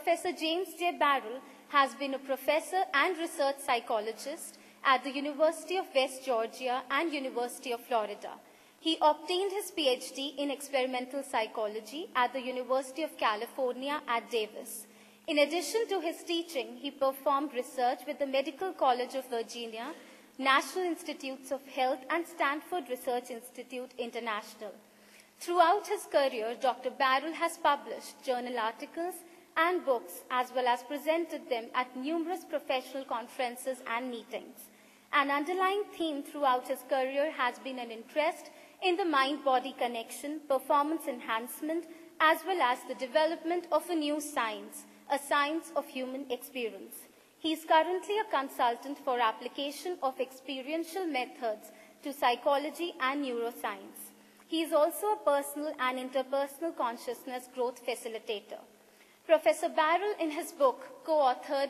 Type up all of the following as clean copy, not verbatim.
Professor James J. Barrell has been a professor and research psychologist at the University of West Georgia and University of Florida. He obtained his PhD in experimental psychology at the University of California at Davis. In addition to his teaching, he performed research with the Medical College of Virginia, National Institutes of Health, and Stanford Research Institute International. Throughout his career, Dr. Barrell has published journal articles and books, as well as presented them at numerous professional conferences and meetings. An underlying theme throughout his career has been an interest in the mind-body connection, performance enhancement, as well as the development of a new science, a science of human experience. He is currently a consultant for application of experiential methods to psychology and neuroscience. He is also a personal and interpersonal consciousness growth facilitator. Professor Barrell, in his book, co-authored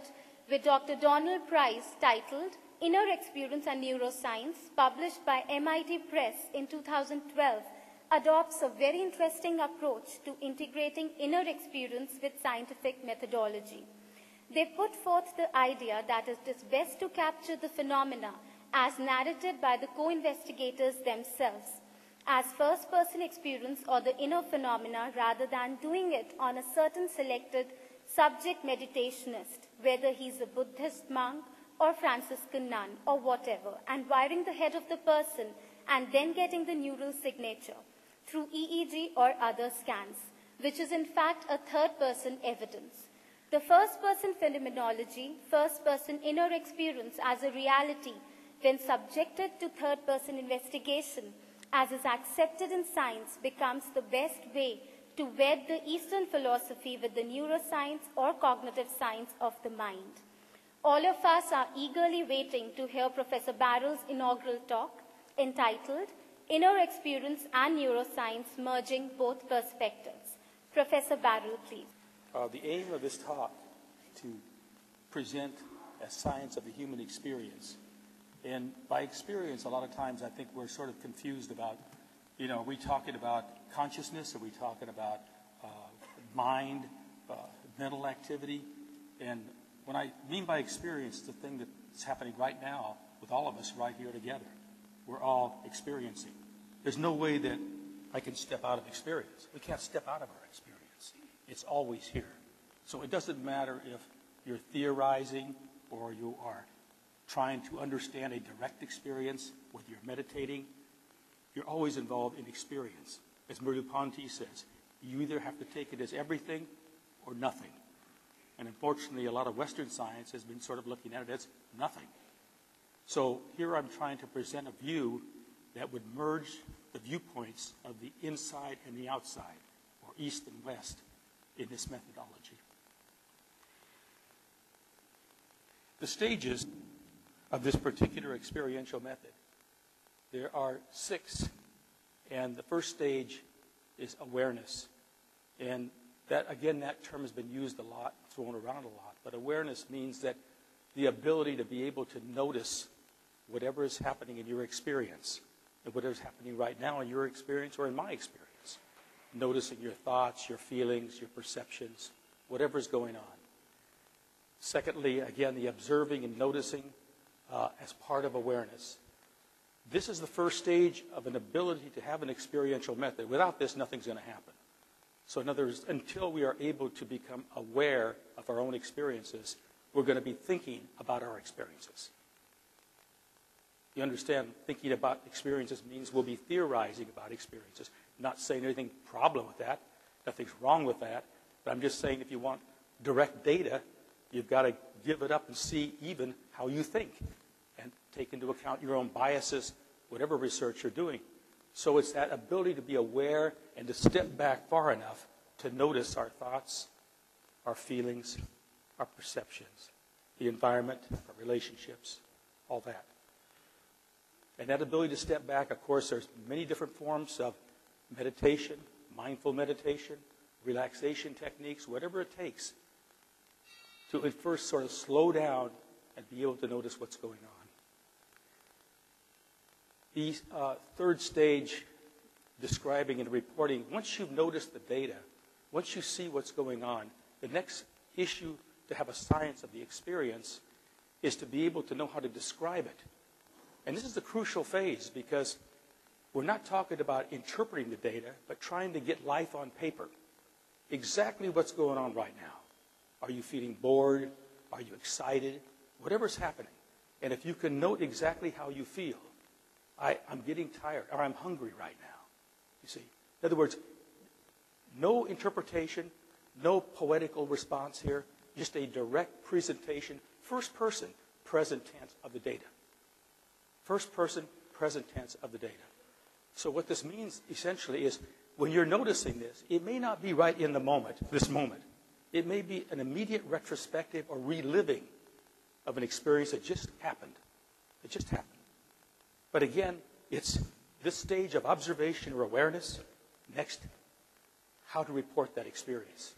with Dr. Donald Price, titled Inner Experience and Neuroscience, published by MIT Press in 2012, adopts a very interesting approach to integrating inner experience with scientific methodology. They put forth the idea that it is best to capture the phenomena as narrated by the co-investigators themselves, as first-person experience or the inner phenomena, rather than doing it on a certain selected subject meditationist, whether he's a Buddhist monk or Franciscan nun or whatever, and wiring the head of the person and then getting the neural signature through EEG or other scans, which is in fact a third-person evidence. The first-person phenomenology, first-person inner experience as a reality when subjected to third-person investigation, as is accepted in science, becomes the best way to wed the Eastern philosophy with the neuroscience or cognitive science of the mind. All of us are eagerly waiting to hear Professor Barrell's inaugural talk entitled Inner Experience and Neuroscience Merging Both Perspectives. Professor Barrell, please. The aim of this talk to present a science of the human experience. And by experience, a lot of times I think we're sort of confused about, are we talking about consciousness? Are we talking about mind, mental activity? And when I mean by experience, the thing that's happening right now with all of us right here together. We're all experiencing. There's no way that I can step out of experience. We can't step out of our experience. It's always here. So it doesn't matter if you're theorizing or you are trying to understand a direct experience, whether you're meditating, you're always involved in experience. As Merleau-Ponty says, you either have to take it as everything or nothing. And unfortunately, a lot of Western science has been sort of looking at it as nothing. So here I'm trying to present a view that would merge the viewpoints of the inside and the outside, or east and west, in this methodology. The stages of this particular experiential method, there are 6, and the first stage is awareness. And that, again, that term has been used a lot, thrown around a lot, but awareness means that the ability to be able to notice whatever is happening in your experience, and whatever is happening right now in your experience or in my experience. Noticing your thoughts, your feelings, your perceptions, whatever is going on. Secondly, again, the observing and noticing as part of awareness. This is the first stage of an ability to have an experiential method. Without this, nothing's going to happen. So in other words, until we are able to become aware of our own experiences, we're going to be thinking about our experiences. You understand, thinking about experiences means we'll be theorizing about experiences. Not saying anything problem with that. Nothing's wrong with that. But I'm just saying if you want direct data, you've got to give it up and see even how you think and take into account your own biases, whatever research you're doing. So it's that ability to be aware and to step back far enough to notice our thoughts, our feelings, our perceptions, the environment, our relationships, all that. And that ability to step back, of course, there's many different forms of meditation, mindful meditation, relaxation techniques, whatever it takes to at first sort of slow down and be able to notice what's going on. The third stage, describing and reporting, once you've noticed the data, once you see what's going on, the next issue to have a science of the experience is to be able to know how to describe it. And this is the crucial phase, because we're not talking about interpreting the data, but trying to get life on paper. Exactly what's going on right now. Are you feeling bored? Are you excited? Whatever's happening. And if you can note exactly how you feel, I'm getting tired, or I'm hungry right now. You see? In other words, no interpretation, no poetical response here, just a direct presentation, first person, present tense of the data. First person, present tense of the data. So what this means essentially is when you're noticing this, it may not be right in the moment, this moment. It may be an immediate retrospective or reliving of an experience that just happened. It just happened. But again, it's this stage of observation or awareness. Next, how to report that experience.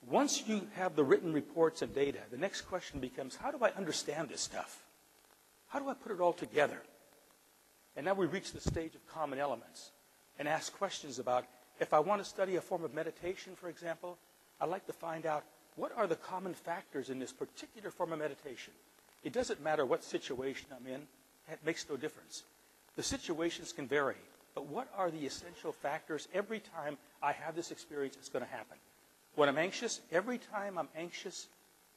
Once you have the written reports and data, the next question becomes, how do I understand this stuff? How do I put it all together? And now we reach the stage of common elements and ask questions about, if I want to study a form of meditation, for example, I'd like to find out what are the common factors in this particular form of meditation. It doesn't matter what situation I'm in. It makes no difference. The situations can vary, but what are the essential factors every time I have this experience that's going to happen? When I'm anxious, every time I'm anxious,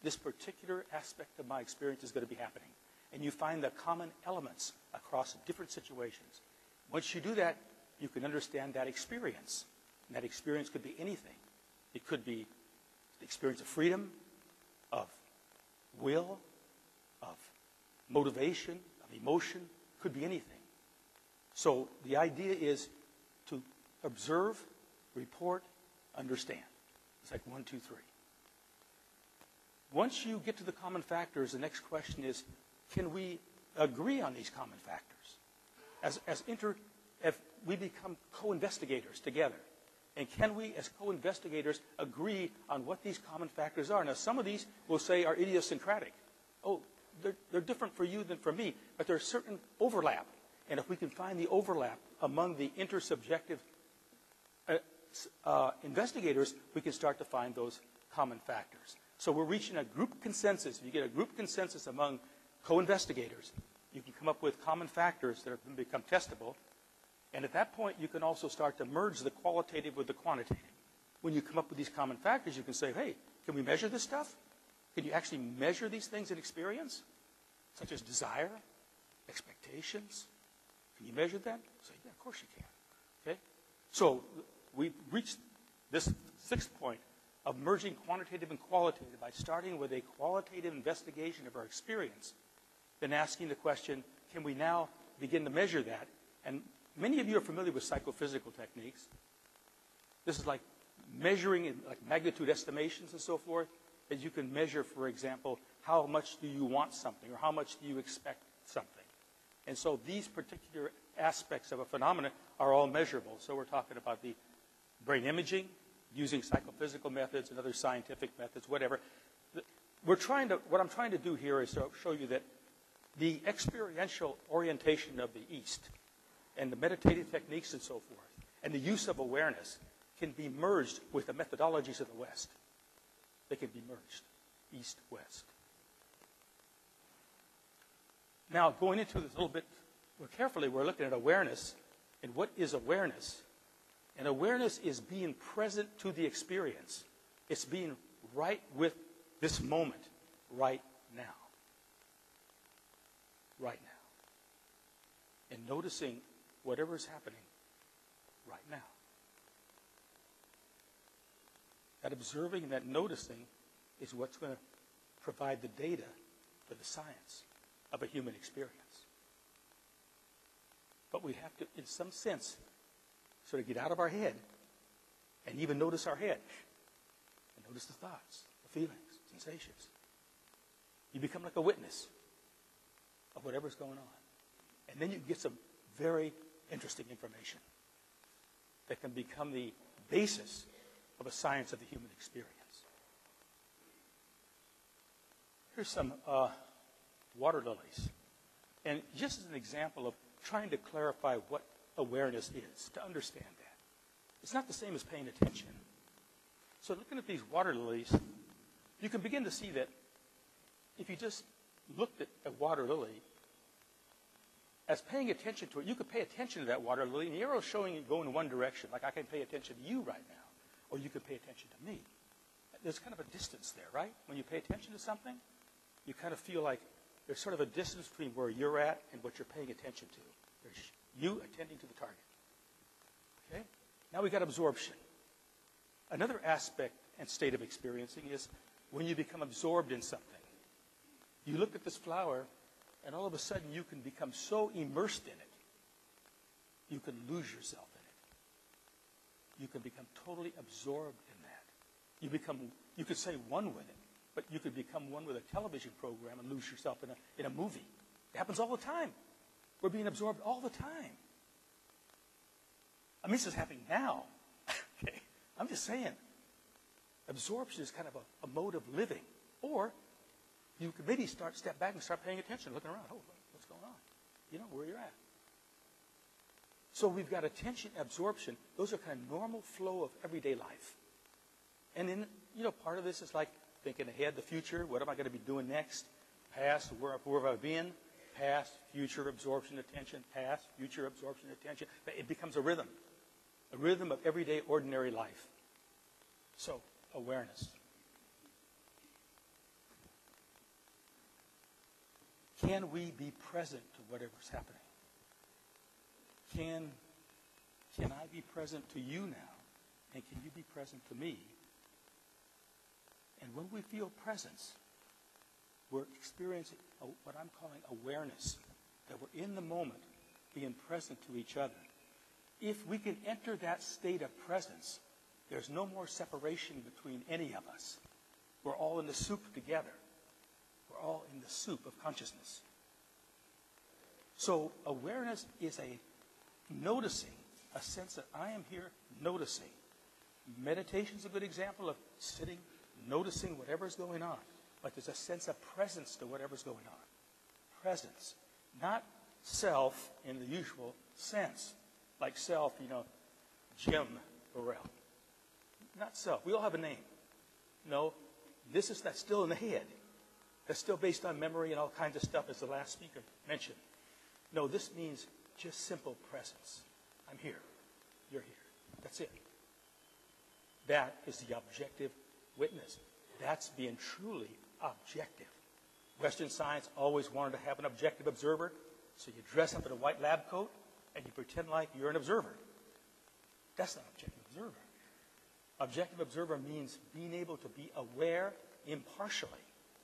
this particular aspect of my experience is going to be happening. And you find the common elements across different situations. Once you do that, you can understand that experience. And that experience could be anything. It could be the experience of freedom, of will, of motivation, of emotion. Could be anything. So the idea is to observe, report, understand. It's like 1, 2, 3. Once you get to the common factors, the next question is, can we agree on these common factors? If we become co-investigators together, and can we, as co-investigators, agree on what these common factors are? Now, some of these we'll say are idiosyncratic. Oh, they're different for you than for me, but there's certain overlap. And if we can find the overlap among the intersubjective investigators, we can start to find those common factors. So we're reaching a group consensus. If you get a group consensus among co-investigators, you can come up with common factors that can become testable. And at that point, you can also start to merge the qualitative with the quantitative. When you come up with these common factors, you can say, hey, can we measure this stuff? Can you actually measure these things in experience, such as desire, expectations? Can you measure that? Say, yeah, of course you can. Okay? So we reached this sixth point of merging quantitative and qualitative by starting with a qualitative investigation of our experience, then asking the question, can we now begin to measure that? And many of you are familiar with psychophysical techniques. This is like measuring in like magnitude estimations and so forth, that you can measure, for example, how much do you want something or how much do you expect something. And so these particular aspects of a phenomenon are all measurable. So we're talking about the brain imaging, using psychophysical methods and other scientific methods, whatever. What I'm trying to do here is to show you that the experiential orientation of the East and the meditative techniques and so forth, and the use of awareness can be merged with the methodologies of the West. They can be merged, East, West. Now, going into this a little bit more carefully, we're looking at awareness. And what is awareness? And awareness is being present to the experience. It's being right with this moment, right now. Right now. And noticing whatever is happening right now. That observing and that noticing is what's going to provide the data for the science of a human experience. But we have to, in some sense, sort of get out of our head and even notice our head. And notice the thoughts, the feelings, sensations. You become like a witness of whatever's going on. And then you get some very interesting information that can become the basis of a science of the human experience. Here's some water lilies. And just as an example of trying to clarify what awareness is, to understand that. It's not the same as paying attention. So looking at these water lilies, you can begin to see that if you just looked at a water lily, as paying attention to it, you could pay attention to that water lily, and the arrow's showing you go in one direction, like I can pay attention to you right now, or you could pay attention to me. There's kind of a distance there, right? When you pay attention to something, you kind of feel like there's sort of a distance between where you're at and what you're paying attention to. There's you attending to the target. Okay? Now we got absorption. Another aspect and state of experiencing is when you become absorbed in something. You look at this flower, and all of a sudden you can become so immersed in it, you can lose yourself in it. You can become totally absorbed in that. You could say one with it, but you could become one with a television program and lose yourself in a movie. It happens all the time. We're being absorbed all the time. I mean, this is happening now. Okay? I'm just saying. Absorption is kind of a mode of living. Or you could maybe step back and start paying attention, looking around. Oh, what's going on? You know, where you're at. So we've got attention, absorption. Those are kind of normal flow of everyday life. And then, part of this is like thinking ahead, the future. What am I going to be doing next? Past, where have I been? Past, future, absorption, attention. Past, future, absorption, attention. It becomes a rhythm of everyday, ordinary life. So, awareness. Can we be present to whatever's happening? Can I be present to you now? And can you be present to me? And when we feel presence, we're experiencing what I'm calling awareness, that we're in the moment, being present to each other. If we can enter that state of presence, there's no more separation between any of us. We're all in the soup together. We're all in the soup of consciousness. So awareness is a noticing, a sense that I am here noticing. Meditation is a good example of sitting, noticing whatever's going on. But there's a sense of presence to whatever's going on. Presence. Not self in the usual sense. Like self, Jim Barrell. Not self. We all have a name. No, that's still in the head. That's still based on memory and all kinds of stuff, as the last speaker mentioned. No, this means just simple presence. I'm here. You're here. That's it. That is the objective witness. That's being truly objective. Western science always wanted to have an objective observer, so you dress up in a white lab coat and you pretend like you're an observer. That's not objective observer. Objective observer means being able to be aware impartially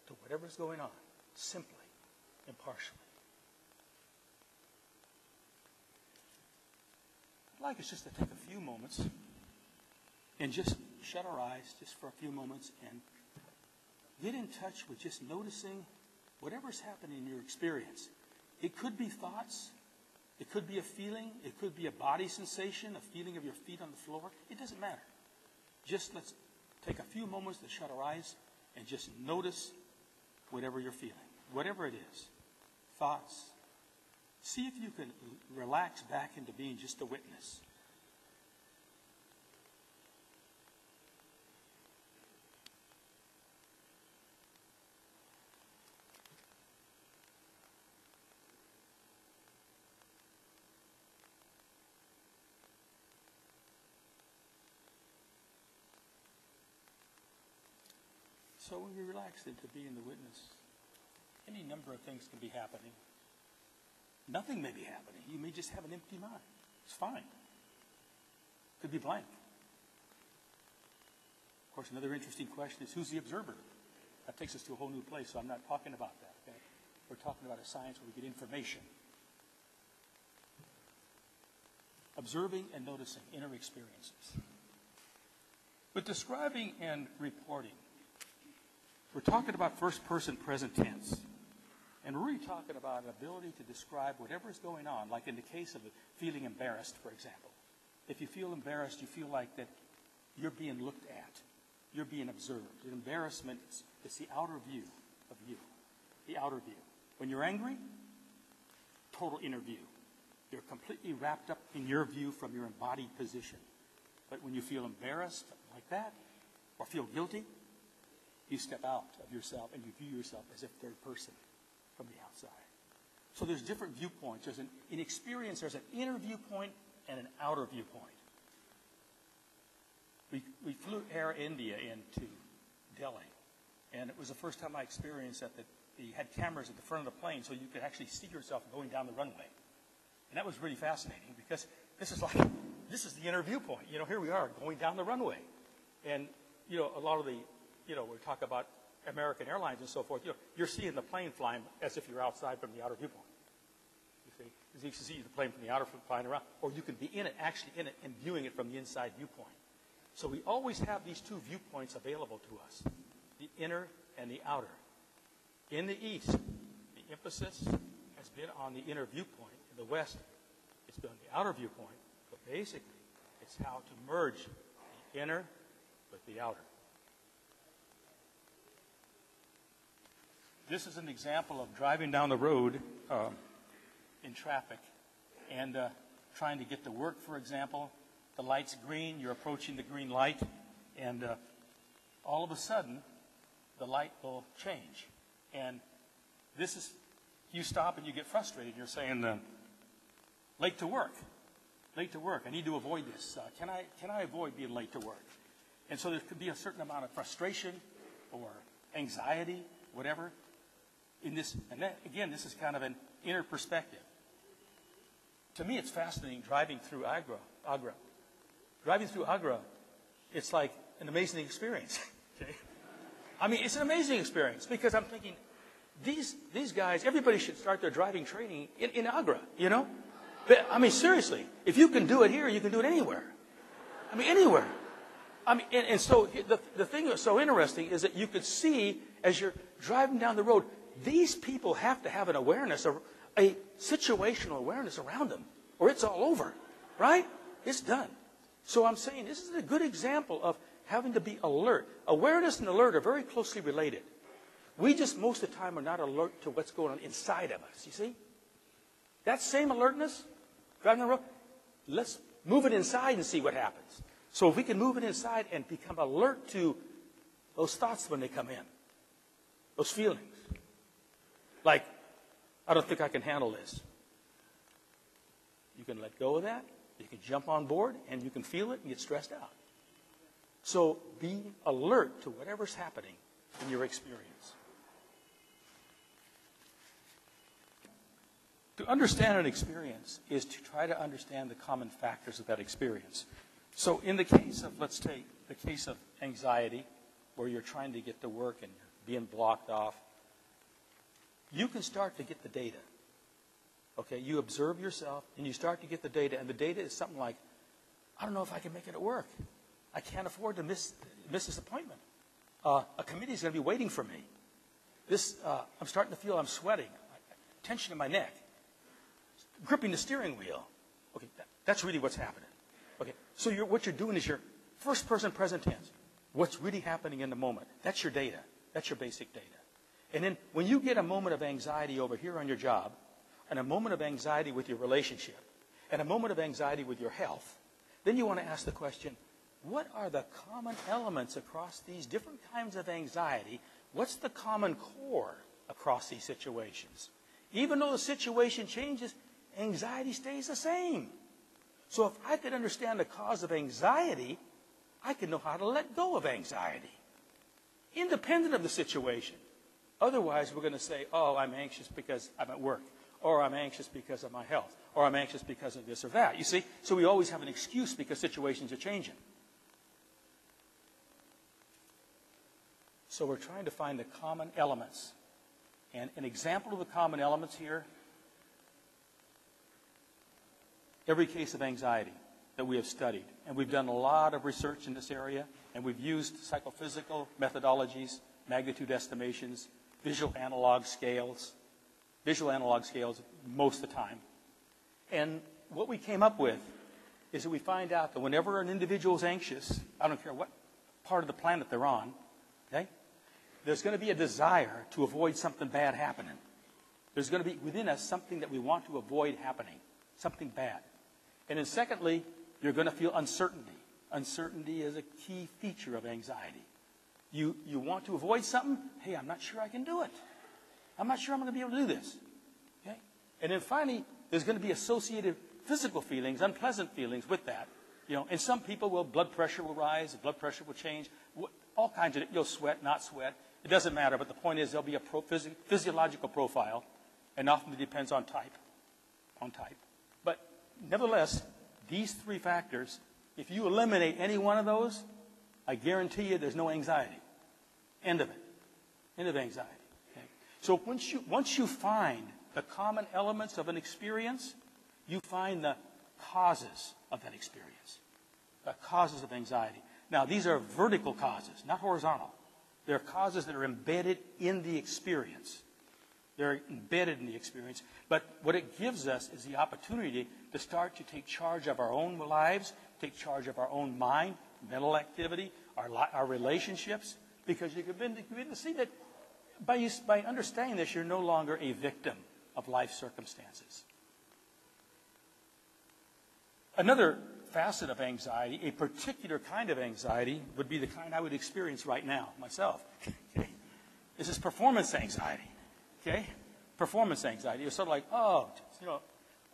to whatever's going on, simply, impartially. I'd like us just to take a few moments and just shut our eyes just for a few moments and get in touch with just noticing whatever's happening in your experience. It could be thoughts. It could be a feeling. It could be a body sensation, a feeling of your feet on the floor. It doesn't matter. Just let's take a few moments to shut our eyes and just notice whatever you're feeling, whatever it is. Thoughts. See if you can relax back into being just a witness. So when we relax into being the witness, any number of things can be happening. Nothing may be happening. You may just have an empty mind. It's fine. Could be blank. Of course, another interesting question is, who's the observer? That takes us to a whole new place, so I'm not talking about that. Okay? We're talking about a science where we get information. Observing and noticing inner experiences. But describing and reporting, we're talking about first-person present tense. And we're really talking about an ability to describe whatever is going on, like in the case of feeling embarrassed, for example. If you feel embarrassed, you feel like that you're being looked at. You're being observed. And embarrassment is the outer view of you, the outer view. When you're angry, total inner view. You're completely wrapped up in your view from your embodied position. But when you feel embarrassed like that, or feel guilty, you step out of yourself and you view yourself as a third person from the outside. So there's different viewpoints. In experience, there's an inner viewpoint and an outer viewpoint. We flew Air India into Delhi, and it was the first time I experienced that they had cameras at the front of the plane so you could actually see yourself going down the runway. And that was really fascinating because this is the inner viewpoint. Here we are going down the runway. And, a lot of the, we talk about American Airlines and so forth, you're seeing the plane flying as if you're outside from the outer viewpoint. You see, you can see the plane from the outer flying around, or you can be in it, actually in it, and viewing it from the inside viewpoint. So we always have these two viewpoints available to us, the inner and the outer. In the East, the emphasis has been on the inner viewpoint. In the West, it's been on the outer viewpoint. But basically, it's how to merge the inner with the outer. This is an example of driving down the road in traffic and trying to get to work, for example. The light's green, you're approaching the green light, and all of a sudden, the light will change. And this is, you stop and you get frustrated. You're saying, late to work, I need to avoid this. Can I avoid being late to work? And so there could be a certain amount of frustration or anxiety, whatever, in this. And then, again, this is kind of an inner perspective. To me, it's fascinating driving through Agra. Driving through Agra, it's like an amazing experience. Okay? I mean, it's an amazing experience because I'm thinking, these guys, everybody should start their driving training in Agra, But, I mean, seriously, if you can do it here, you can do it anywhere. I mean, anywhere. I mean, and so the thing that's so interesting is that you could see as you're driving down the road, these people have to have an awareness, a situational awareness around them, or it's all over, right? It's done. So I'm saying this is a good example of having to be alert. Awareness and alert are very closely related. We just most of the time are not alert to what's going on inside of us, you see? That same alertness, driving the road, let's move it inside and see what happens. So if we can move it inside and become alert to those thoughts when they come in, those feelings. Like, I don't think I can handle this. You can let go of that. You can jump on board, and you can feel it and get stressed out. So be alert to whatever's happening in your experience. To understand an experience is to try to understand the common factors of that experience. So in the case of, let's take the case of anxiety, where you're trying to get to work and you're being blocked off, you can start to get the data. Okay, you observe yourself, and you start to get the data, and the data is something like, I don't know if I can make it at work. I can't afford to miss this appointment. A committee is going to be waiting for me. I'm starting to feel I'm sweating, tension in my neck, gripping the steering wheel. Okay, that's really what's happening. Okay, so what you're doing is your first-person present tense. What's really happening in the moment. That's your data. That's your basic data. And then when you get a moment of anxiety over here on your job, and a moment of anxiety with your relationship, and a moment of anxiety with your health, then you want to ask the question, what are the common elements across these different kinds of anxiety? What's the common core across these situations? Even though the situation changes, anxiety stays the same. So if I could understand the cause of anxiety, I could know how to let go of anxiety, independent of the situation. Otherwise, we're going to say, oh, I'm anxious because I'm at work, or I'm anxious because of my health, or I'm anxious because of this or that. You see? So we always have an excuse because situations are changing. So we're trying to find the common elements. And an example of the common elements here, every case of anxiety that we have studied. And we've done a lot of research in this area, and we've used psychophysical methodologies, magnitude estimations, visual analog scales most of the time. And what we came up with is that we find out that whenever an individual is anxious, I don't care what part of the planet they're on, okay, there's going to be a desire to avoid something bad happening. There's going to be within us something that we want to avoid happening, something bad. And then secondly, you're going to feel uncertainty uncertainty is a key feature of anxiety. You want to avoid something. Hey, I'm not sure I can do it. I'm not sure I'm going to be able to do this. Okay? And then finally, there's going to be associated physical feelings, unpleasant feelings with that. And some people blood pressure will rise, blood pressure will change, all kinds of, you'll sweat, not sweat. It doesn't matter, but the point is there'll be a physiological profile, and often it depends on type. But nevertheless, these three factors, if you eliminate any one of those, I guarantee you there's no anxiety. End of it. End of anxiety. Okay? So once you find the common elements of an experience, you find the causes of that experience, the causes of anxiety. Now, these are vertical causes, not horizontal. They're causes that are embedded in the experience. They're embedded in the experience. But what it gives us is the opportunity to start to take charge of our own lives, take charge of our own mind, mental activity, our relationships, because you can begin to see that by understanding this, you're no longer a victim of life circumstances. Another facet of anxiety, a particular kind of anxiety, would be the kind I would experience right now myself. Okay? This is performance anxiety. Okay? Performance anxiety. You're sort of like,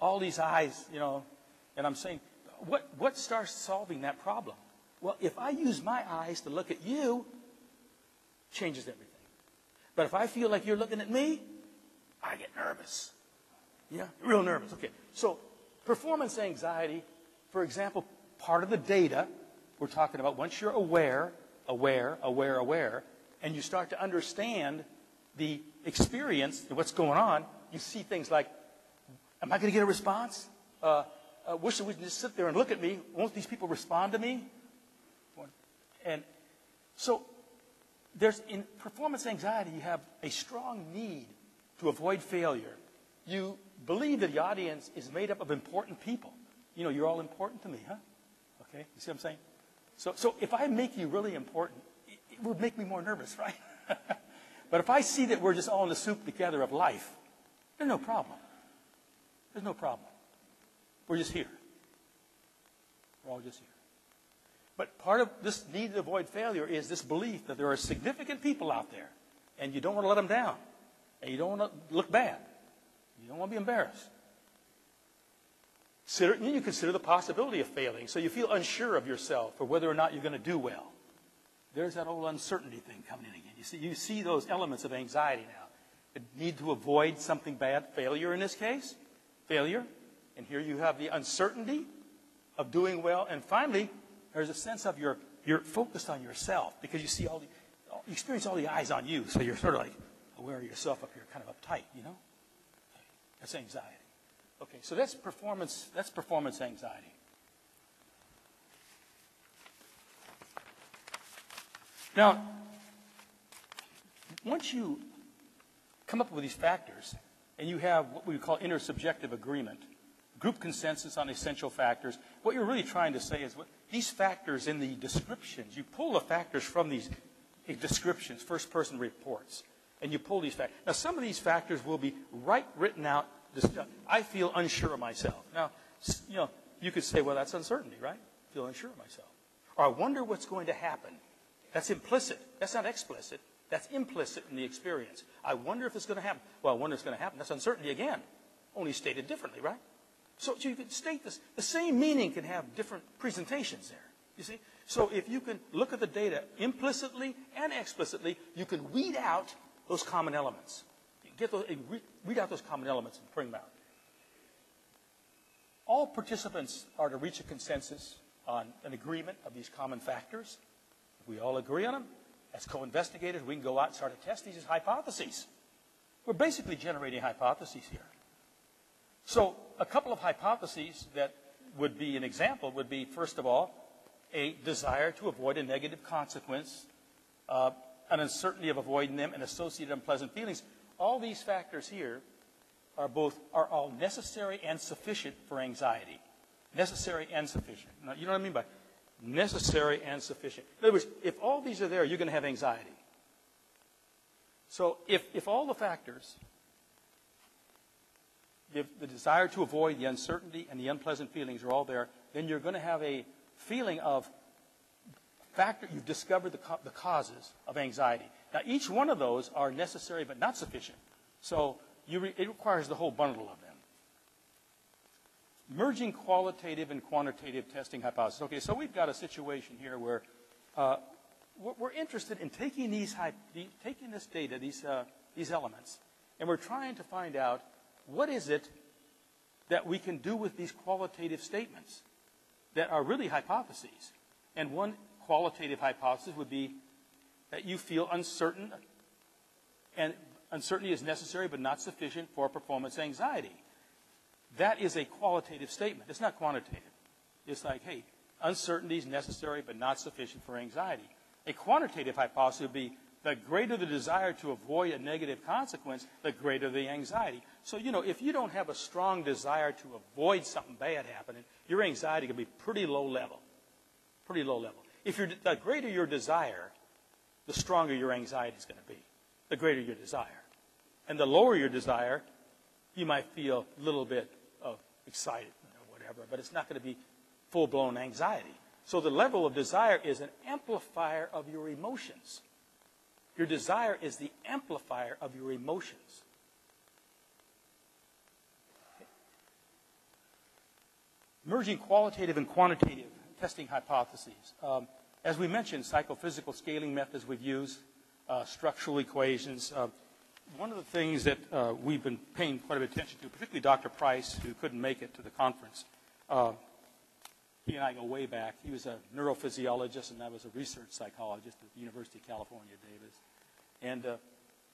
all these eyes, and I'm saying, what starts solving that problem? Well, if I use my eyes to look at you, changes everything. But if I feel like you're looking at me, I get nervous. Yeah, real nervous. Okay, so performance anxiety, for example, part of the data we're talking about, once you're aware, and you start to understand the experience and what's going on, you see things like, am I going to get a response? Wish that we could just sit there and look at me. Won't these people respond to me? And so in performance anxiety, you have a strong need to avoid failure. You believe that the audience is made up of important people. You're all important to me, huh? Okay, you see what I'm saying? So if I make you really important, it would make me more nervous, right? But if I see that we're just all in the soup together of life, there's no problem. There's no problem. We're just here. We're all just here. But part of this need to avoid failure is this belief that there are significant people out there, and you don't want to let them down, and you don't want to look bad. You don't want to be embarrassed. Then you consider the possibility of failing, so you feel unsure of yourself or whether or not you're going to do well. There's that old uncertainty thing coming in again. You see those elements of anxiety now. The need to avoid something bad, failure in this case, failure. And here you have the uncertainty of doing well. And finally, there's a sense of you're focused on yourself because you see you experience all the eyes on you. So you're sort of like aware of yourself up here, kind of uptight, Okay. That's anxiety. Okay, so that's performance anxiety. Now, once you come up with these factors and you have what we call intersubjective agreement, group consensus on essential factors, what you're really trying to say is these factors in the descriptions, you pull the factors from these descriptions, first-person reports, and you pull these factors. Now, some of these factors will be written out. I feel unsure of myself. Now, you could say, well, that's uncertainty, right? I feel unsure of myself. Or I wonder what's going to happen. That's implicit. That's not explicit. That's implicit in the experience. I wonder if it's going to happen. Well, I wonder if it's going to happen. That's uncertainty again, only stated differently, right? So you can state this. The same meaning can have different presentations there, you see? So if you can look at the data implicitly and explicitly, you can weed out those common elements. Weed out those common elements and bring them out. All participants are to reach a consensus on an agreement of these common factors. If we all agree on them, as co-investigators, we can go out and start to test these as hypotheses. We're basically generating hypotheses here. So a couple of hypotheses that would be an example would be, first of all, a desire to avoid a negative consequence, an uncertainty of avoiding them, and associated unpleasant feelings. All these factors here are all necessary and sufficient for anxiety. Necessary and sufficient. Now, you know what I mean by necessary and sufficient? In other words, if all these are there, you're going to have anxiety. So if all the factors, if the desire to avoid the uncertainty and the unpleasant feelings are all there, then you're going to have a feeling of you've discovered the causes of anxiety. Now, each one of those are necessary but not sufficient. So it requires the whole bundle of them. Merging qualitative and quantitative testing hypotheses. Okay, so we've got a situation here where we're interested in taking this data, these elements, and we're trying to find out what is it that we can do with these qualitative statements that are really hypotheses. And one qualitative hypothesis would be that you feel uncertain, and uncertainty is necessary but not sufficient for performance anxiety. That is a qualitative statement. It's not quantitative. It's like, hey, uncertainty is necessary but not sufficient for anxiety. A quantitative hypothesis would be the greater the desire to avoid a negative consequence, the greater the anxiety. So, if you don't have a strong desire to avoid something bad happening, your anxiety can be pretty low level. Pretty low level. The greater your desire, the stronger your anxiety is going to be. The greater your desire. And the lower your desire, you might feel a little bit of excited or whatever, but it's not going to be full-blown anxiety. So the level of desire is an amplifier of your emotions. Your desire is the amplifier of your emotions. Merging qualitative and quantitative testing hypotheses. As we mentioned, psychophysical scaling methods we've used, structural equations. One of the things that we've been paying quite a bit of attention to, particularly Dr. Price, who couldn't make it to the conference, he and I go way back. He was a neurophysiologist, and I was a research psychologist at the University of California, Davis. And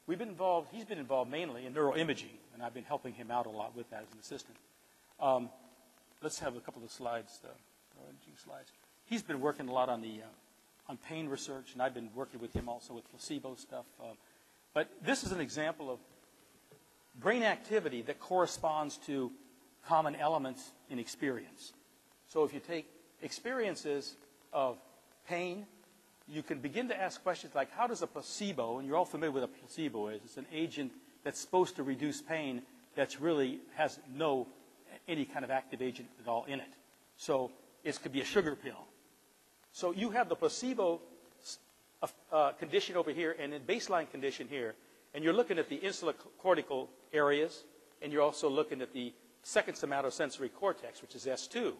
he's been involved mainly in neuroimaging, and I've been helping him out a lot with that as an assistant. Let's have a couple of slides, neuroimaging slides. He's been working a lot on pain research, and I've been working with him also with placebo stuff. But this is an example of brain activity that corresponds to common elements in experience. So if you take experiences of pain, you can begin to ask questions like, how does a placebo, and you're all familiar with what a placebo is, it's an agent that's supposed to reduce pain that really has any kind of active agent at all in it. So it could be a sugar pill. So you have the placebo condition over here and then baseline condition here, and you're looking at the insulocortical areas, and you're also looking at the second somatosensory cortex, which is S2.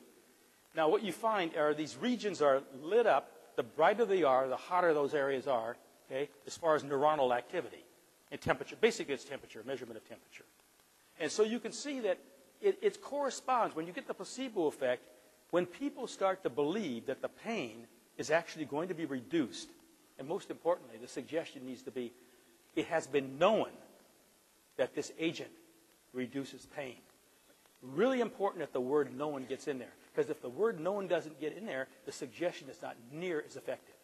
Now what you find are these regions are lit up. The brighter they are, the hotter those areas are, okay, as far as neuronal activity and temperature. Basically, it's temperature, measurement of temperature. And so you can see that it corresponds, when you get the placebo effect, when people start to believe that the pain is actually going to be reduced, and most importantly, the suggestion needs to be, it has been known that this agent reduces pain. Really important that the word known gets in there. Because if the word known doesn't get in there, the suggestion is not near as effective.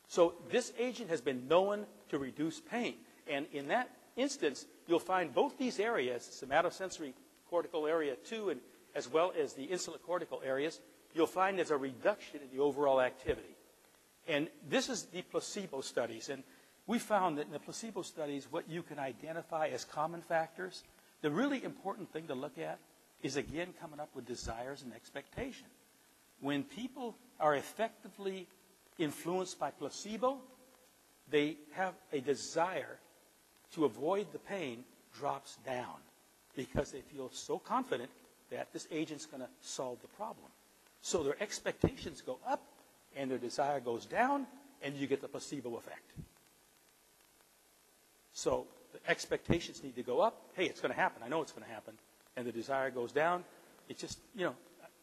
So this agent has been known to reduce pain. And in that instance, you'll find both these areas, somatosensory cortical area 2 and as well as the insulocortical areas, you'll find there's a reduction in the overall activity. And this is the placebo studies. And we found that in the placebo studies, what you can identify as common factors, the really important thing to look at is, again, coming up with desires and expectation. When people are effectively influenced by placebo, they have a desire to avoid the pain drops down because they feel so confident that this agent's going to solve the problem. So their expectations go up and their desire goes down, and you get the placebo effect. So the expectations need to go up. Hey, it's going to happen. I know it's going to happen. And the desire goes down. It's just,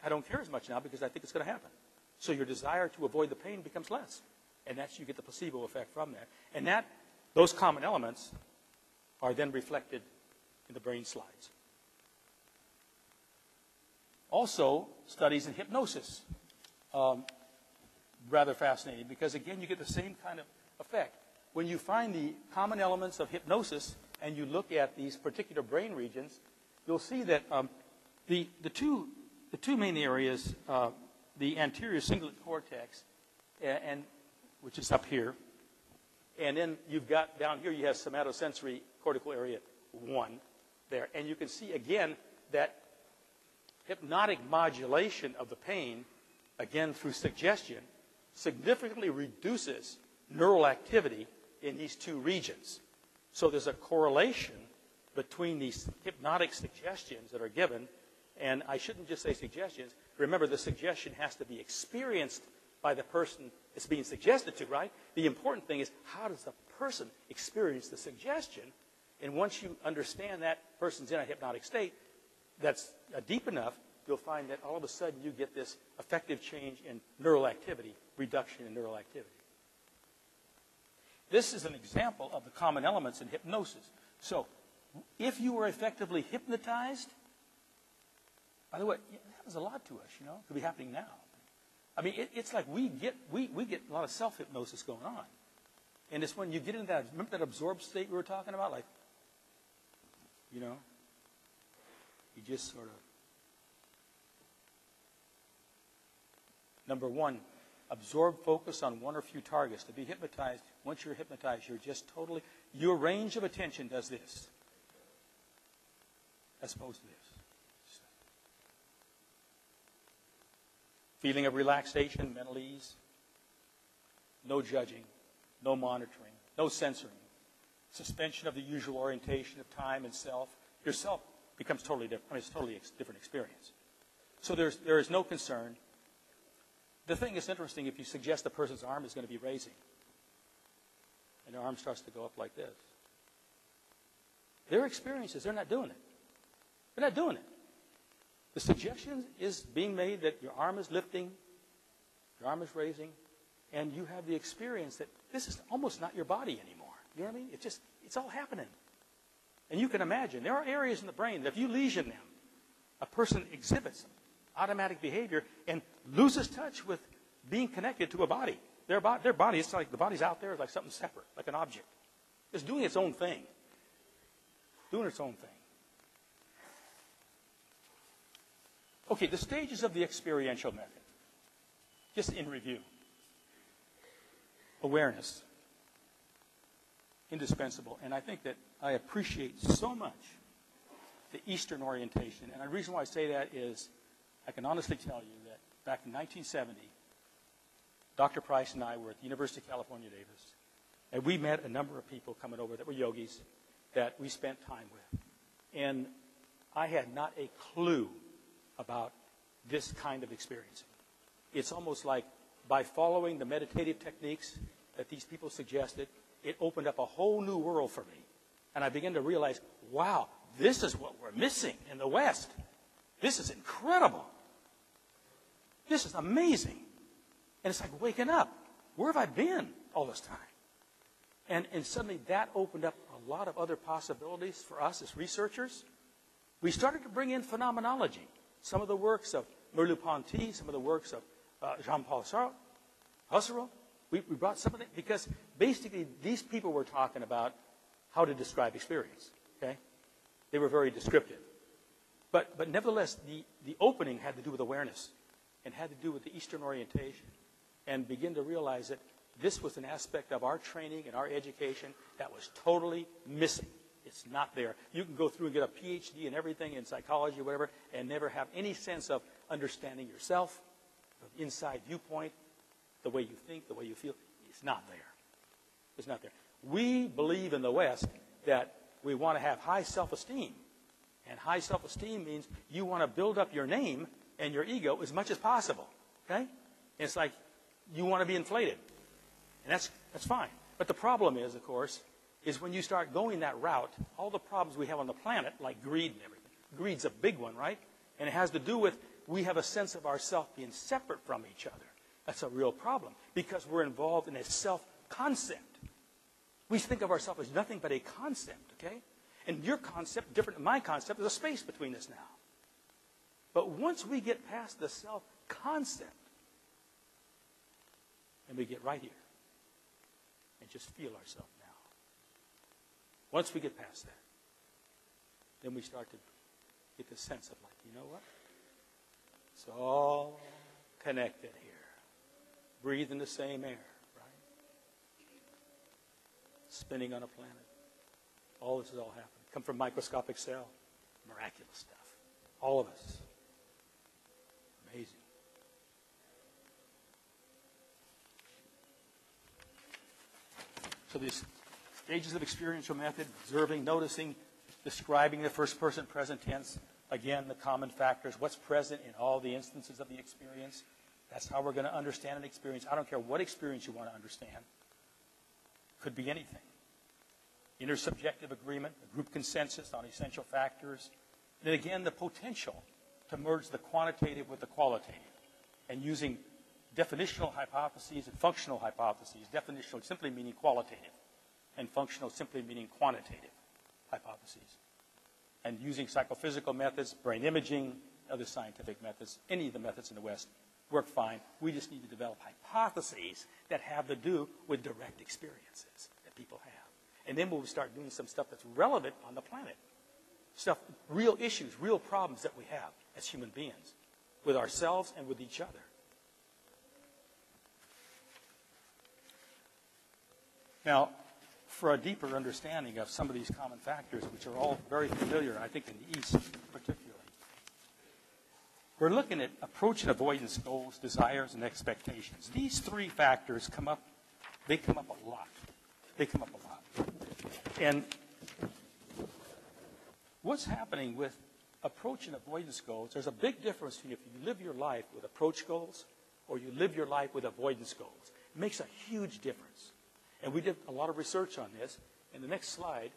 I don't care as much now because I think it's going to happen. So your desire to avoid the pain becomes less. And you get the placebo effect from that. And those common elements are then reflected in the brain slides. Also, studies in hypnosis. Rather fascinating because, again, you get the same kind of effect. When you find the common elements of hypnosis and you look at these particular brain regions, you'll see that the two main areas, the anterior cingulate cortex, and which is up here, and then you've got down here you have somatosensory cortical area 1 there, and you can see again that hypnotic modulation of the pain, again through suggestion, significantly reduces neural activity in these two regions. So there's a correlation between these hypnotic suggestions that are given, and I shouldn't just say suggestions. Remember, the suggestion has to be experienced by the person it's being suggested to, right? The important thing is, how does the person experience the suggestion? And once you understand that person's in a hypnotic state that's deep enough, you'll find that all of a sudden you get this effective change in neural activity, reduction in neural activity. This is an example of the common elements in hypnosis. So if you were effectively hypnotized, by the way, it happens a lot to us, you know. It could be happening now. I mean, it's like we get a lot of self-hypnosis going on. And it's when you get into that, remember that absorbed state we were talking about? Like, you know, you just sort of, number one, absorb focus on one or few targets. To be hypnotized, once you're hypnotized, you're just totally, your range of attention does this, as opposed to this. Feeling of relaxation, mental ease, no judging, no monitoring, no censoring, suspension of the usual orientation of time and self. Your self becomes totally different. I mean, it's a totally different experience. So there is no concern. The thing that's interesting, if you suggest the person's arm is going to be raising, and their arm starts to go up like this, their experiences, they're not doing it. They're not doing it. The suggestion is being made that your arm is lifting, your arm is raising, and you have the experience that this is almost not your body anymore. You know what I mean? It's all happening. And you can imagine, there are areas in the brain that if you lesion them, a person exhibits automatic behavior and loses touch with being connected to a body. Their body, it's like the body's out there, it's like something separate, like an object. It's doing its own thing. Doing its own thing. Okay, the stages of the experiential method. Just in review. Awareness. Indispensable. And I think that I appreciate so much the Eastern orientation. And the reason why I say that is I can honestly tell you that back in 1970, Dr. Price and I were at the University of California, Davis, and we met a number of people coming over that were yogis that we spent time with. And I had not a clue about this kind of experiencing. It's almost like by following the meditative techniques that these people suggested, it opened up a whole new world for me. And I began to realize, wow, this is what we're missing in the West. This is incredible. This is amazing. And it's like waking up. Where have I been all this time? And suddenly that opened up a lot of other possibilities for us as researchers. We started to bring in phenomenology. Some of the works of Merleau-Ponty, some of the works of Jean-Paul Husserl. We brought some of them because basically these people were talking about how to describe experience. Okay, they were very descriptive. But nevertheless, the opening had to do with awareness and had to do with the Eastern orientation and begin to realize that this was an aspect of our training and our education that was totally missing. It's not there. You can go through and get a PhD and everything in psychology or whatever and never have any sense of understanding yourself, the inside viewpoint, the way you think, the way you feel. It's not there. It's not there. We believe in the West that we want to have high self-esteem. And high self-esteem means you want to build up your name and your ego as much as possible. Okay? And it's like you want to be inflated. And that's fine. But the problem is, of course, is when you start going that route, all the problems we have on the planet, like greed and everything. Greed's a big one, right? And it has to do with we have a sense of ourself being separate from each other. That's a real problem because we're involved in a self-concept. We think of ourselves as nothing but a concept, okay? And your concept, different than my concept, there's a space between us now. But once we get past the self-concept, and we get right here and just feel ourselves now. Once we get past that, then we start to get the sense of like, you know what? It's all connected here. Breathe in the same air, right? Spinning on a planet. All this is all happening. Come from microscopic cell. Miraculous stuff. All of us. Amazing. So these stages of experiential method: observing, noticing, describing the first person present tense. Again, the common factors, what's present in all the instances of the experience. That's how we're going to understand an experience. I don't care what experience you want to understand. Could be anything. Intersubjective agreement, a group consensus on essential factors. Then again, the potential to merge the quantitative with the qualitative, and using definitional hypotheses and functional hypotheses. Definitional simply meaning qualitative, and functional simply meaning quantitative hypotheses. And using psychophysical methods, brain imaging, other scientific methods, any of the methods in the West work fine. We just need to develop hypotheses that have to do with direct experiences that people have. And then we'll start doing some stuff that's relevant on the planet. Stuff, real issues, real problems that we have as human beings, with ourselves and with each other. Now, for a deeper understanding of some of these common factors, which are all very familiar, I think, in the East particularly, we're looking at approach and avoidance goals, desires, and expectations. These three factors come up, they come up a lot. They come up a lot. And what's happening with approach and avoidance goals, there's a big difference between if you live your life with approach goals or you live your life with avoidance goals. It makes a huge difference. And we did a lot of research on this. In the next slide,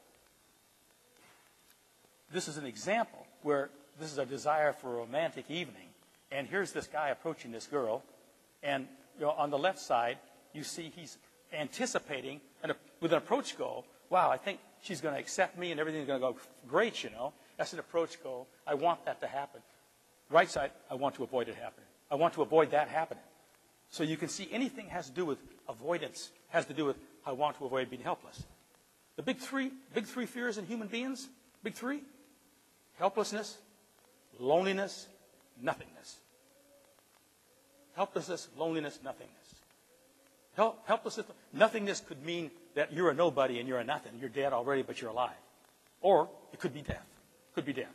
this is an example where this is a desire for a romantic evening. And here's this guy approaching this girl. And on the left side, you see he's anticipating, with an approach goal, wow, I think she's going to accept me and everything's going to go great, That's an approach goal. I want that to happen. Right side, I want to avoid it happening. I want to avoid that happening. So you can see anything has to do with avoidance, has to do with I want to avoid being helpless. The big three fears in human beings, big three: helplessness, loneliness, nothingness. Helplessness, loneliness, nothingness. Helplessness, nothingness could mean that you're a nobody and you're a nothing. You're dead already, but you're alive. Or it could be death. Could be death.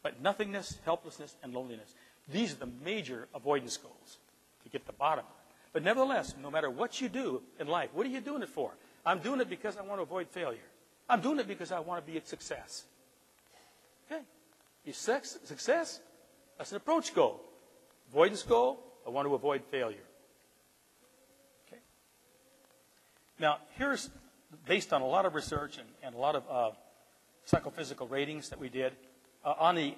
But nothingness, helplessness, and loneliness. These are the major avoidance goals to get to the bottom of it. But nevertheless, no matter what you do in life, what are you doing it for? I'm doing it because I want to avoid failure. I'm doing it because I want to be a success. Okay. Success, that's an approach goal. Avoidance goal, I want to avoid failure. Okay. Now, here's, based on a lot of research and a lot of psychophysical ratings that we did, on the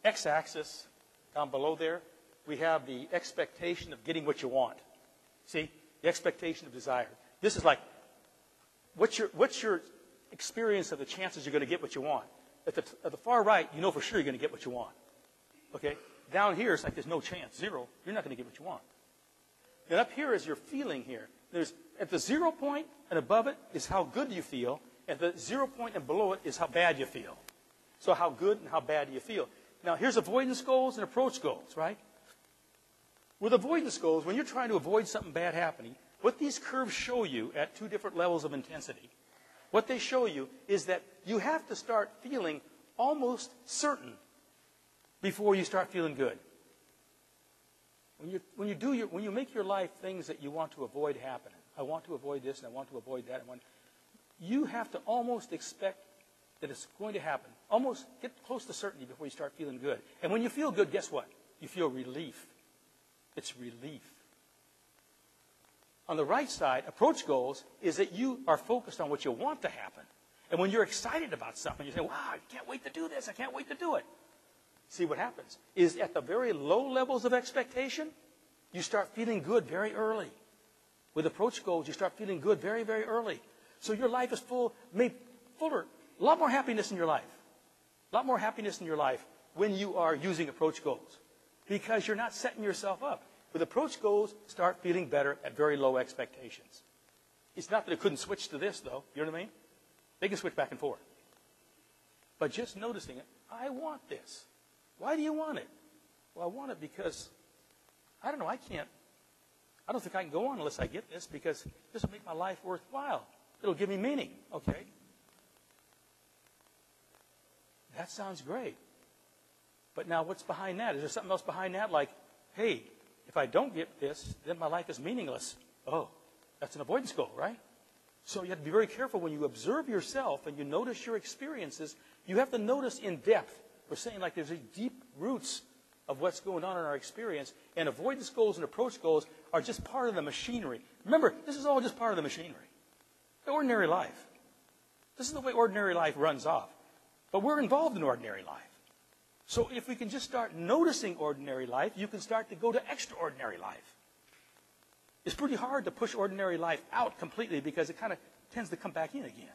x-axis, down below there, we have the expectation of getting what you want. See? The expectation of desire. This is like, what's your experience of the chances you're going to get what you want? At the far right, you know for sure you're going to get what you want. Okay? Down here, it's like there's no chance. Zero. You're not going to get what you want. Then up here is your feeling here. There's, at the 0 point and above it is how good you feel. At the 0 point and below it is how bad you feel. So how good and how bad do you feel? Now, here's avoidance goals and approach goals, right? With avoidance goals, when you're trying to avoid something bad happening, what these curves show you at two different levels of intensity, what they show you is that you have to start feeling almost certain before you start feeling good. When you make your life things that you want to avoid happening, I want to avoid this and I want to avoid that, you have to almost expect that it's going to happen. Almost get close to certainty before you start feeling good. And when you feel good, guess what? You feel relief. It's relief. On the right side, approach goals is that you are focused on what you want to happen. And when you're excited about something, you say, wow, I can't wait to do this. I can't wait to do it. See what happens is at the very low levels of expectation, you start feeling good very early. With approach goals, you start feeling good very, very early. So your life is fuller, a lot more happiness in your life. A lot more happiness in your life when you are using approach goals. Because you're not setting yourself up. With approach goals, start feeling better at very low expectations. It's not that it couldn't switch to this, though. You know what I mean? They can switch back and forth. But just noticing it, I want this. Why do you want it? Well, I want it because, I don't know, I don't think I can go on unless I get this because this will make my life worthwhile. It'll give me meaning. Okay. That sounds great. But now what's behind that? Is there something else behind that? Like, hey, if I don't get this, then my life is meaningless. Oh, that's an avoidance goal, right? So you have to be very careful when you observe yourself and you notice your experiences. You have to notice in depth. We're saying like there's these deep roots of what's going on in our experience, and avoidance goals and approach goals are just part of the machinery. Remember, this is all just part of the machinery. The ordinary life. This is the way ordinary life runs off. But we're involved in ordinary life. So if we can just start noticing ordinary life, you can start to go to extraordinary life. It's pretty hard to push ordinary life out completely because it kind of tends to come back in again.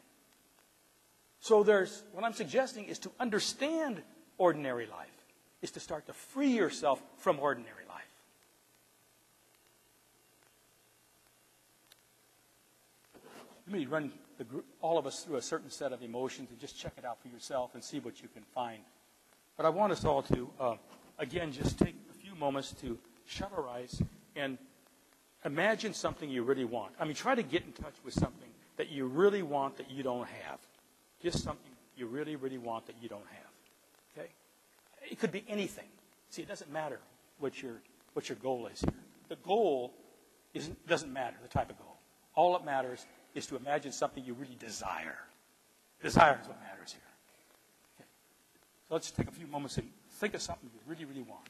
So what I'm suggesting is to understand ordinary life, is to start to free yourself from ordinary life. Let me run all of us through a certain set of emotions and just check it out for yourself and see what you can find. But I want us all to, again, just take a few moments to shut our eyes and imagine something you really want. I mean, try to get in touch with something that you really want that you don't have. Just something you really, really want that you don't have. Okay? It could be anything. See, it doesn't matter what your goal is here. The goal doesn't matter, the type of goal. All that matters is to imagine something you really desire. Desire is what matters here. Okay. So let's take a few moments and think of something you really, really want.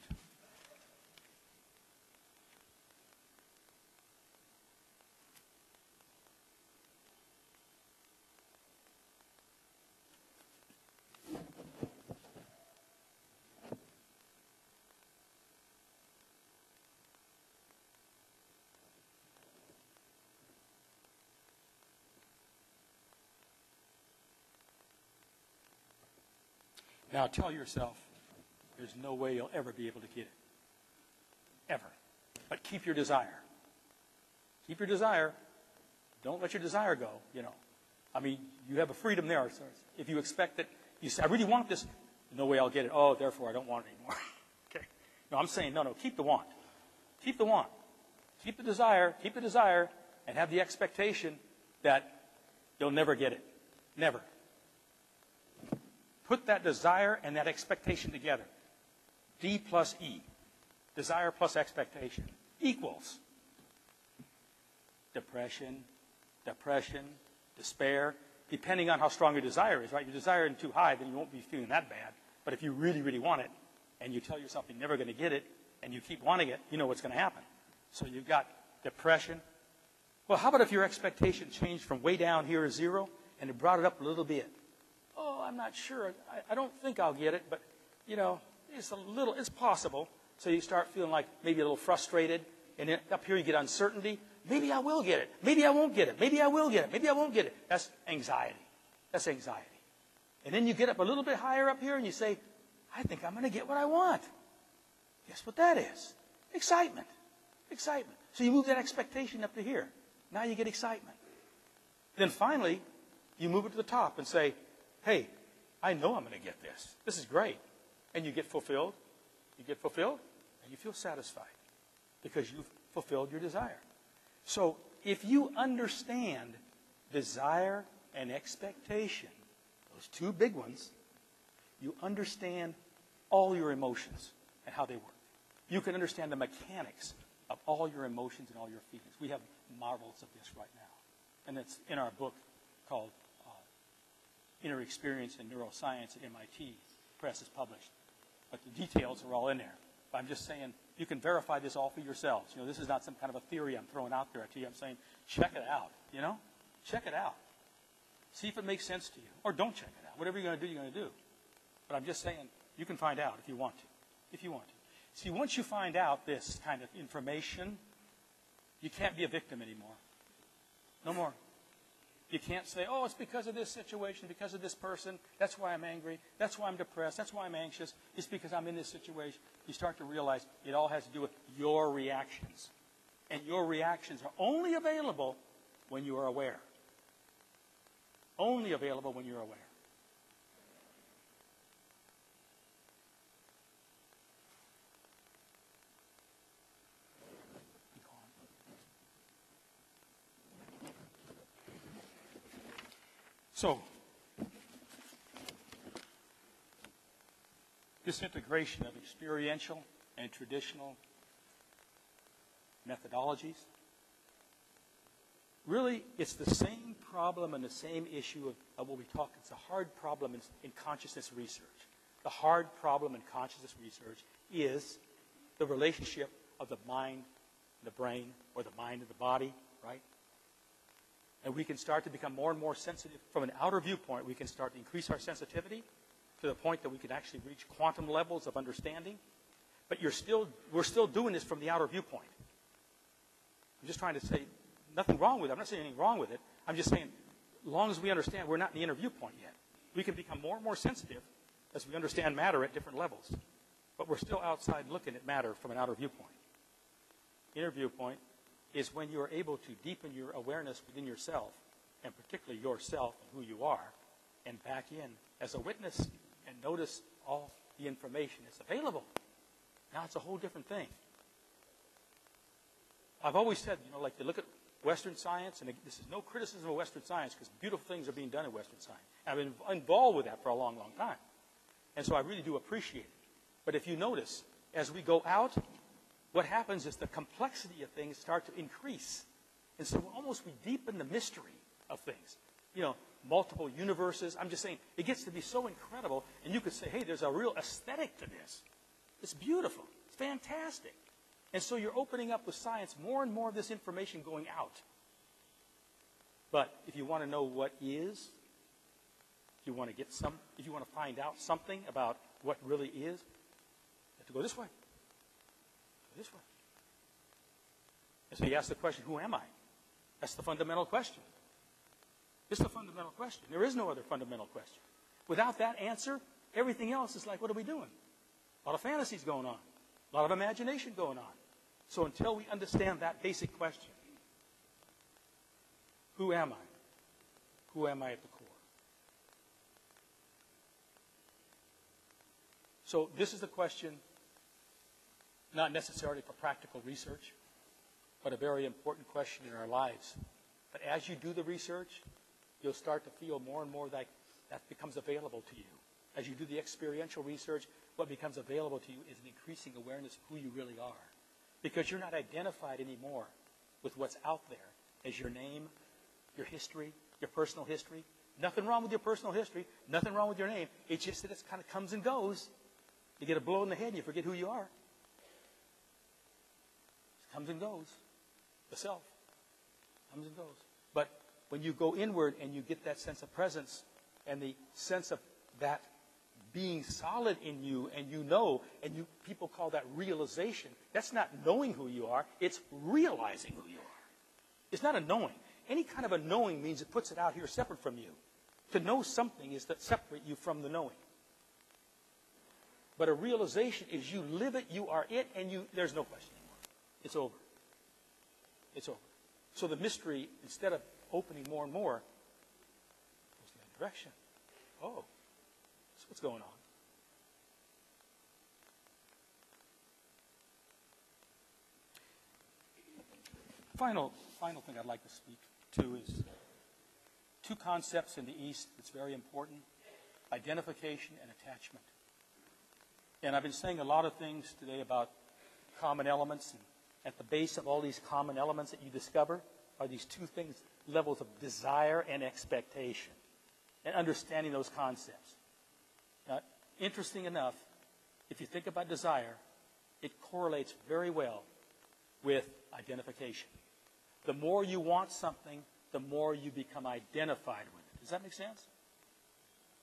Now tell yourself, there's no way you'll ever be able to get it. Ever. But keep your desire. Keep your desire. Don't let your desire go, I mean, you have a freedom there. So if you expect that, you say, I really want this, no way I'll get it. Oh, therefore I don't want it anymore. Okay. No, I'm saying, no, keep the want. Keep the want. Keep the desire, and have the expectation that you'll never get it. Never. Put that desire and that expectation together. D plus E. Desire plus expectation equals depression, despair, depending on how strong your desire is, right? Your desire is too high, then you won't be feeling that bad. But if you really, really want it, and you tell yourself you're never going to get it, and you keep wanting it, you know what's going to happen. So you've got depression. Well, how about if your expectation changed from way down here to 0, and it brought it up a little bit? Oh, I'm not sure. I don't think I'll get it, but, it's possible. So you start feeling like maybe a little frustrated, and then up here you get uncertainty. Maybe I will get it. Maybe I won't get it. Maybe I will get it. Maybe I won't get it. That's anxiety. That's anxiety. And then you get up a little bit higher up here, and you say, I think I'm going to get what I want. Guess what that is? Excitement. Excitement. So you move that expectation up to here. Now you get excitement. Then finally, you move it to the top and say, hey, I know I'm going to get this. This is great. And you get fulfilled. You get fulfilled, and you feel satisfied because you've fulfilled your desire. So if you understand desire and expectation, those two big ones, you understand all your emotions and how they work. You can understand the mechanics of all your emotions and all your feelings. We have marvels of this right now. And it's in our book called Inner Experience in Neuroscience at MIT. Press is published. But the details are all in there. But I'm just saying, you can verify this all for yourselves. This is not some kind of a theory I'm throwing out there to you. I'm saying, check it out, Check it out. See if it makes sense to you. Or don't check it out. Whatever you're going to do, you're going to do. But I'm just saying, you can find out if you want to. If you want to. See, once you find out this kind of information, you can't be a victim anymore. No more. You can't say, oh, it's because of this situation, because of this person. That's why I'm angry. That's why I'm depressed. That's why I'm anxious. It's because I'm in this situation. You start to realize it all has to do with your reactions. And your reactions are only available when you are aware. Only available when you're aware. So, this integration of experiential and traditional methodologies really, it's the same problem and the same issue of what we talk. It's a hard problem in consciousness research. The hard problem in consciousness research is the relationship of the mind and the brain, or the mind and the body, right? And we can start to become more and more sensitive. From an outer viewpoint, we can start to increase our sensitivity to the point that we can actually reach quantum levels of understanding. But we're still doing this from the outer viewpoint. I'm just trying to say, nothing wrong with it. I'm not saying anything wrong with it. I'm just saying, as long as we understand, we're not in the inner viewpoint yet. We can become more and more sensitive as we understand matter at different levels. But we're still outside looking at matter from an outer viewpoint. Inner viewpoint is when you are able to deepen your awareness within yourself, and particularly yourself and who you are, and back in as a witness and notice all the information that's available. Now it's a whole different thing. I've always said, like you look at Western science, and this is no criticism of Western science because beautiful things are being done in Western science. I've been involved with that for a long, long time. And so I really do appreciate it. But if you notice, as we go out, what happens is the complexity of things start to increase. And so almost we deepen the mystery of things. Multiple universes. I'm just saying, it gets to be so incredible, and you could say, hey, there's a real aesthetic to this. It's beautiful. It's fantastic. And so you're opening up with science more and more of this information going out. But if you want to know what is, if you want to find out something about what really is, you have to go this way. Go this way. And so you ask the question, who am I? That's the fundamental question. It's the fundamental question. There is no other fundamental question. Without that answer, everything else is like, what are we doing? A lot of fantasies going on. A lot of imagination going on. So until we understand that basic question, who am I? Who am I at the core? So this is a question not necessarily for practical research, but a very important question in our lives. But as you do the research, you'll start to feel more and more like that becomes available to you. As you do the experiential research, what becomes available to you is an increasing awareness of who you really are. Because you're not identified anymore with what's out there as your name, your history, your personal history. Nothing wrong with your personal history. Nothing wrong with your name. It's just that it kind of comes and goes. You get a blow in the head and you forget who you are. It comes and goes. The self comes and goes. But when you go inward and you get that sense of presence and the sense of that being solid in you, and people call that realization. That's not knowing who you are, it's realizing who you are. It's not a knowing. Any kind of a knowing means it puts it out here separate from you. To know something is to separate you from the knowing. But a realization is you live it, you are it, and there's no question anymore. It's over. It's over. So the mystery, instead of opening more and more, goes in that direction. Oh. What's going on? Final thing I'd like to speak to is two concepts in the East that's very important: identification and attachment. And I've been saying a lot of things today about common elements, and at the base of all these common elements that you discover are these two things, levels of desire and expectation, and understanding those concepts. Now, interesting enough, if you think about desire, it correlates very well with identification. The more you want something, the more you become identified with it. Does that make sense?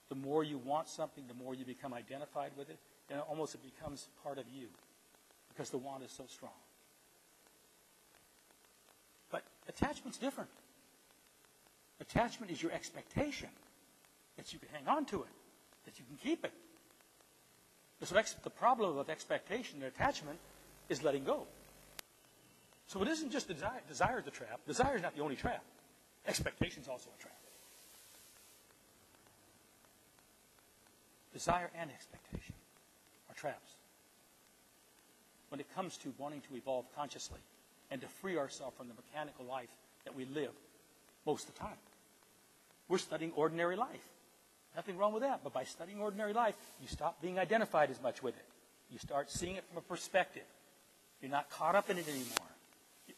The more you want something, the more you become identified with it, and it becomes part of you because the want is so strong. But attachment's different. Attachment is your expectation that you can hang on to it, that you can keep it. So the problem of expectation and attachment is letting go. So it isn't just desire. Desire is the trap. Desire is not the only trap. Expectation is also a trap. Desire and expectation are traps. When it comes to wanting to evolve consciously and to free ourselves from the mechanical life that we live most of the time, we're studying ordinary life. Nothing wrong with that. But by studying ordinary life, you stop being identified as much with it. You start seeing it from a perspective. You're not caught up in it anymore.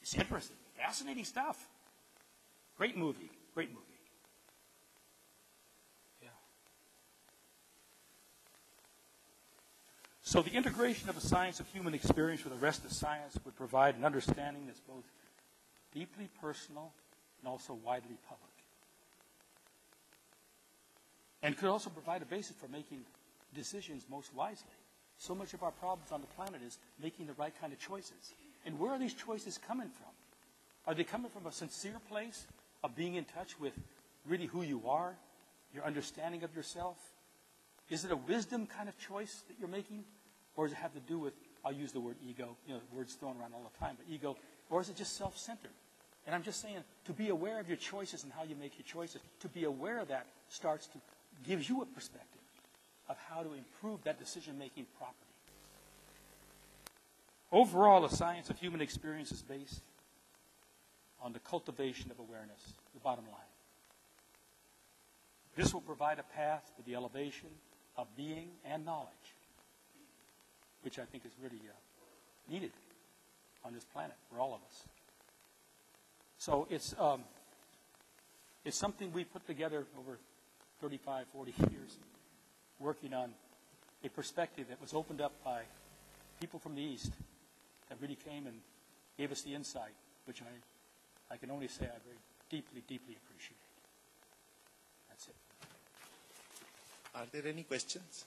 It's interesting. Fascinating stuff. Great movie. Great movie. Yeah. So the integration of the science of human experience with the rest of science would provide an understanding that's both deeply personal and also widely public. And could also provide a basis for making decisions most wisely. So much of our problems on the planet is making the right kind of choices. And where are these choices coming from? Are they coming from a sincere place of being in touch with really who you are, your understanding of yourself? Is it a wisdom kind of choice that you're making? Or does it have to do with, I'll use the word ego, the word's thrown around all the time, but ego, or is it just self-centered? And I'm just saying, to be aware of your choices and how you make your choices, to be aware of that starts to give you a perspective of how to improve that decision-making property. Overall, the science of human experience is based on the cultivation of awareness, the bottom line. This will provide a path to the elevation of being and knowledge, which I think is really needed on this planet for all of us. So it's something we put together over 35, 40 years, working on a perspective that was opened up by people from the East that really came and gave us the insight, which I can only say I very deeply, deeply appreciate. That's it. Are there any questions?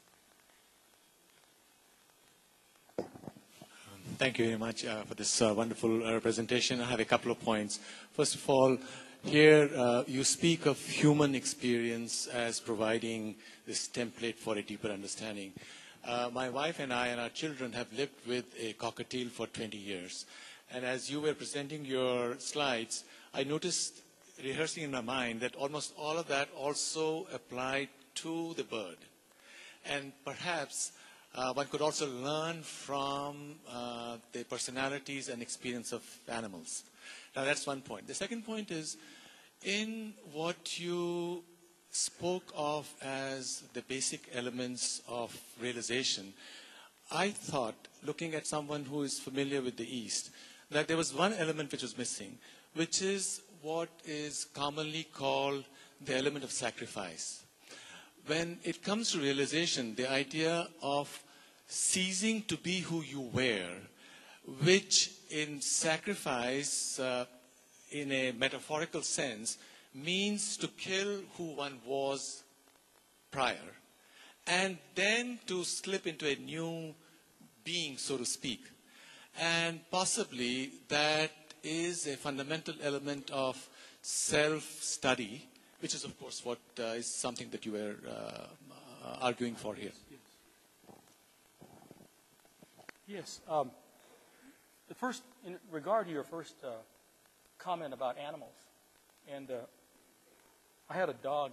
Thank you very much for this wonderful presentation. I have a couple of points. First of all, here you speak of human experience as providing this template for a deeper understanding. My wife and I and our children have lived with a cockatiel for 20 years. And as you were presenting your slides, I noticed, rehearsing in my mind, that almost all of that also applied to the bird. And perhaps one could also learn from the personalities and experience of animals. Now, that's one point. The second point is, in what you spoke of as the basic elements of realization, I thought, looking at someone who is familiar with the East, that there was one element which was missing, which is what is commonly called the element of sacrifice. When it comes to realization, the idea of ceasing to be who you were, which in sacrifice, in a metaphorical sense, means to kill who one was prior, and then to slip into a new being, so to speak. And possibly that is a fundamental element of self-study, which is, of course, what is something that you were arguing for here. Yes. The first, in regard to your first comment about animals, and I had a dog,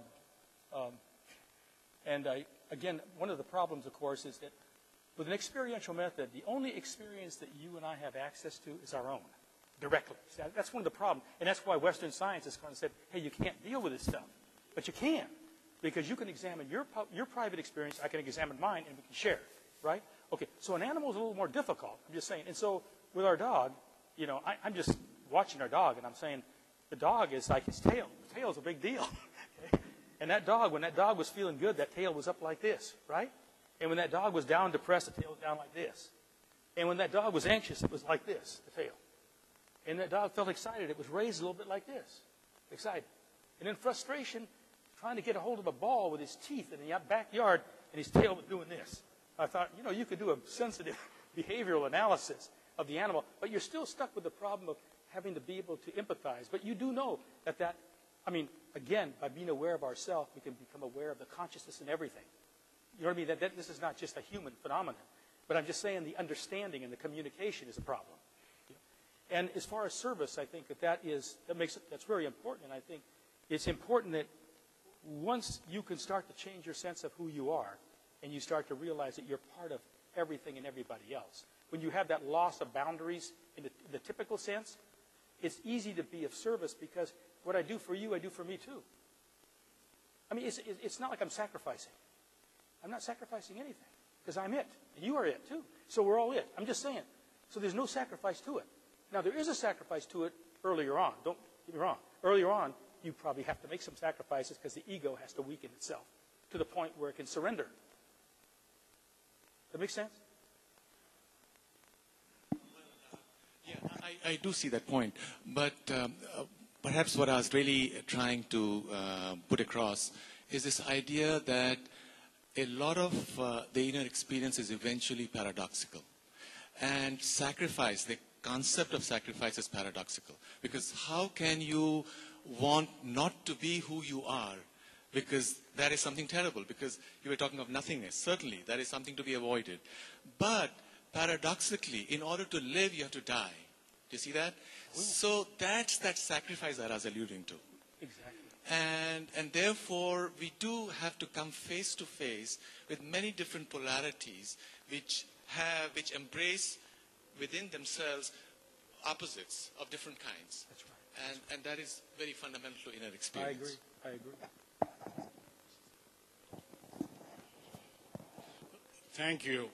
and again, one of the problems, of course, is that with an experiential method, the only experience that you and I have access to is our own, directly. See, that's one of the problems, and that's why Western science has kind of said, hey, you can't deal with this stuff. But you can, because you can examine your private experience, I can examine mine, and we can share, right? Okay, so an animal is a little more difficult, I'm just saying. And so with our dog, I'm just watching our dog, and I'm saying, the dog is like his tail. The tail is a big deal. Okay? And that dog, when that dog was feeling good, that tail was up like this, right? And when that dog was down, depressed, the tail was down like this. And when that dog was anxious, it was like this, the tail. And that dog felt excited, it was raised a little bit like this, excited. And in frustration, trying to get a hold of a ball with his teeth in the backyard, and his tail was doing this. I thought, you could do a sensitive behavioral analysis of the animal, but you're still stuck with the problem of having to be able to empathize. But you do know that again, by being aware of ourselves, we can become aware of the consciousness in everything. You know what I mean? That this is not just a human phenomenon. But I'm just saying the understanding and the communication is a problem. And as far as service, I think that's very important. And I think it's important that once you can start to change your sense of who you are, and you start to realize that you're part of everything and everybody else. When you have that loss of boundaries in the typical sense, it's easy to be of service because what I do for you, I do for me too. I mean, it's not like I'm sacrificing. I'm not sacrificing anything because I'm it, and you are it too. So we're all it. I'm just saying. So there's no sacrifice to it. Now, there is a sacrifice to it earlier on. Don't get me wrong. Earlier on, you probably have to make some sacrifices because the ego has to weaken itself to the point where it can surrender. That make sense? Yeah, I do see that point. But perhaps what I was really trying to put across is this idea that a lot of the inner experience is eventually paradoxical. And sacrifice, the concept of sacrifice is paradoxical. Because how can you want not to be who you are? Because that is something terrible. Because you were talking of nothingness. Certainly, that is something to be avoided. But paradoxically, in order to live, you have to die. Do you see that? So that's that sacrifice that I was alluding to. Exactly. And therefore, we do have to come face to face with many different polarities which embrace within themselves opposites of different kinds. That's right. And that is very fundamental to inner experience. I agree. Thank you.